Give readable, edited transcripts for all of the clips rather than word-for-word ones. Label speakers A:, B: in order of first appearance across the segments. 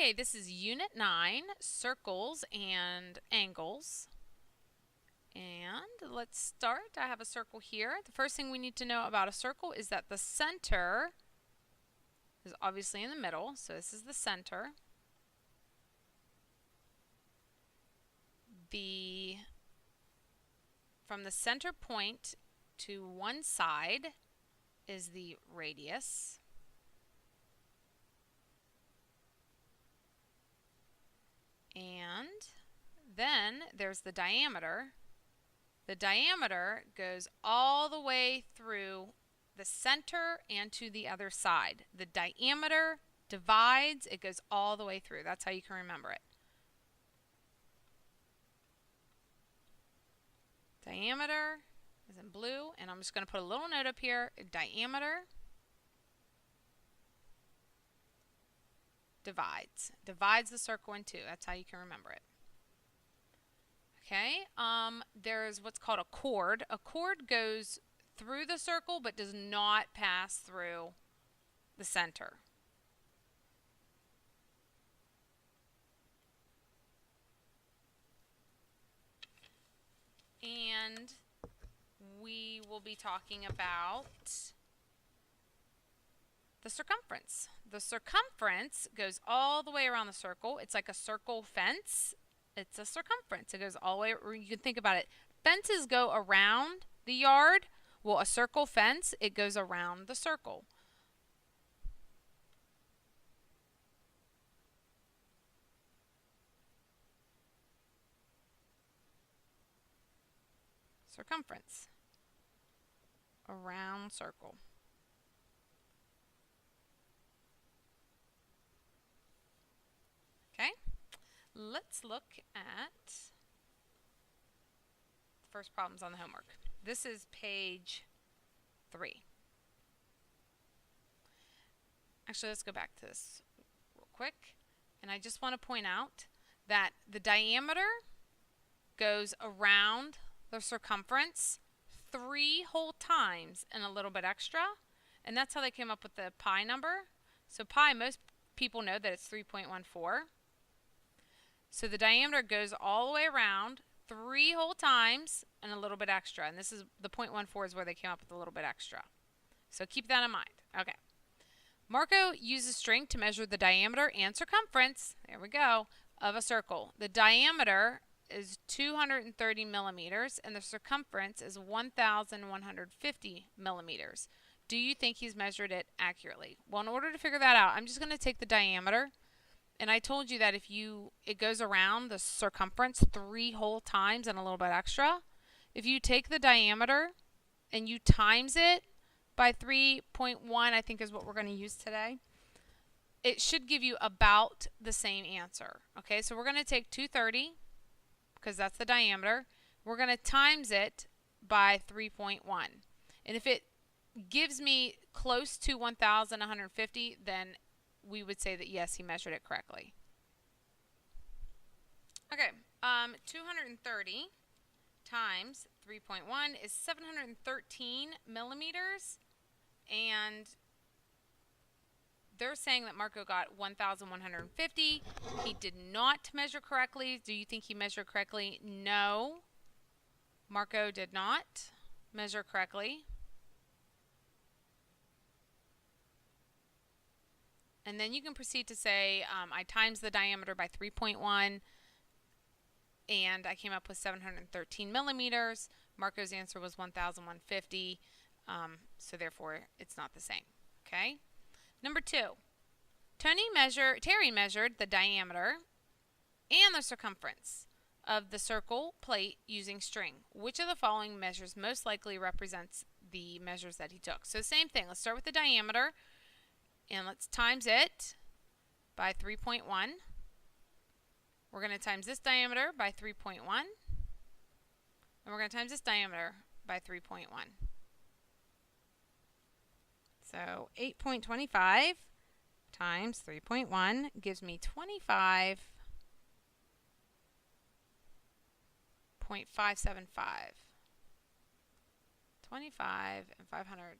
A: Okay, this is Unit 9, Circles and Angles. And let's start. I have a circle here. The first thing we need to know about a circle is that the center is obviously in the middle, so this is the center. From the center point to one side is the radius. And then there's the diameter. The diameter goes all the way through the center and to the other side. The diameter divides, it goes all the way through. That's how you can remember it. Diameter is in blue, and I'm just going to put a little note up here. Diameter divides the circle in two. That's how you can remember it. Okay, there's what's called a chord. A chord goes through the circle but does not pass through the center. And we will be talking about the circumference. The circumference goes all the way around the circle. It's like a circle fence. It's a circumference. It goes all the way. You can think about it. Fences go around the yard. Well, a circle fence, it goes around the circle. Circumference. Around circle. Okay, let's look at the first problems on the homework. This is page 3. Actually, let's go back to this real quick. And I just want to point out that the diameter goes around the circumference 3 whole times and a little bit extra. And that's how they came up with the pi number. So pi, most people know that it's 3.14. So the diameter goes all the way around 3 whole times and a little bit extra. And this is the 0.14 is where they came up with a little bit extra. So keep that in mind. Okay. Marco uses string to measure the diameter and circumference, there we go, of a circle. The diameter is 230 millimeters and the circumference is 1,150 millimeters. Do you think he's measured it accurately? Well, in order to figure that out, I'm just going to take the diameter. And I told you that if it goes around the circumference 3 whole times and a little bit extra. If you take the diameter and you times it by 3.1, I think is what we're going to use today, it should give you about the same answer. Okay, so we're going to take 230 because that's the diameter. We're going to times it by 3.1. And if it gives me close to 1,150, then we would say that yes, he measured it correctly. Okay, 230 times 3.1 is 713 millimeters, and they're saying that Marco got 1,150. He did not measure correctly. Do you think he measured correctly? No, Marco did not measure correctly. And then you can proceed to say, I times the diameter by 3.1, and I came up with 713 millimeters. Marco's answer was 1,150, so therefore it's not the same. Okay. Number 2, Terry measured the diameter and the circumference of the circle plate using string. Which of the following measures most likely represents the measures that he took? So same thing. Let's start with the diameter. And let's times it by 3.1. We're going to times this diameter by 3.1. And we're going to times this diameter by 3.1. So 8.25 times 3.1 gives me 25.575. 25 and 575.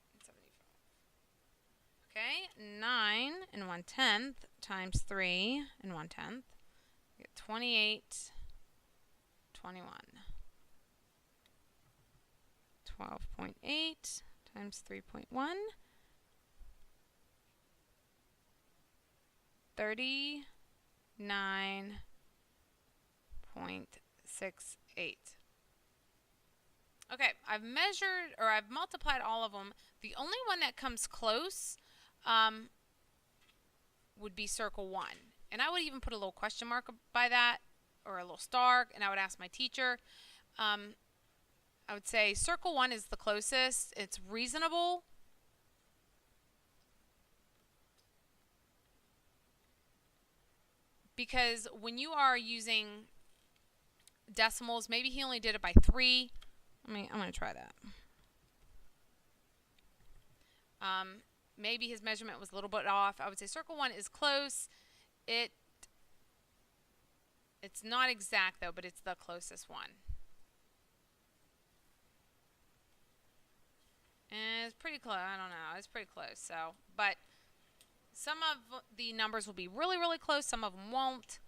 A: Okay, 9 1/10 times 3 and 1/10. We get 28, 21. 12.8 times 3.1. 39.68. Okay, I've measured, or I've multiplied all of them. The only one that comes close would be circle 1. And I would even put a little question mark by that, or a little star, and I would ask my teacher. I would say circle 1 is the closest. It's reasonable. Because when you are using decimals, maybe he only did it by 3. I'm going to try that. Maybe his measurement was a little bit off. I would say circle 1 is close. It's not exact though, but it's the closest one. And it's pretty close. I don't know. It's pretty close. So, but some of the numbers will be really, really close. Some of them won't.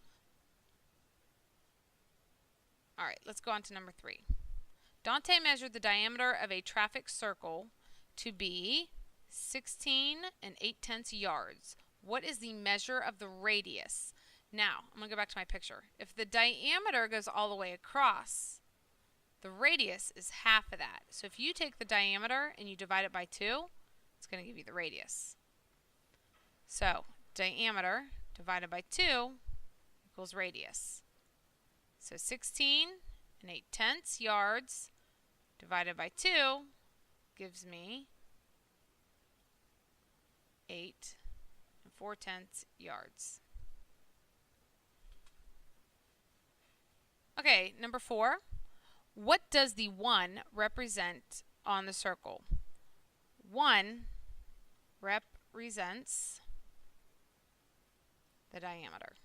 A: All right, let's go on to number 3. Dante measured the diameter of a traffic circle to be 16 8/10 yards. What is the measure of the radius? Now, I'm going to go back to my picture. If the diameter goes all the way across, the radius is half of that. So if you take the diameter and you divide it by 2, it's going to give you the radius. So diameter divided by 2 equals radius. So 16 8/10 yards divided by 2 gives me 8 4/10 yards. Okay, number 4. What does the 1 represent on the circle? 1 represents the diameter.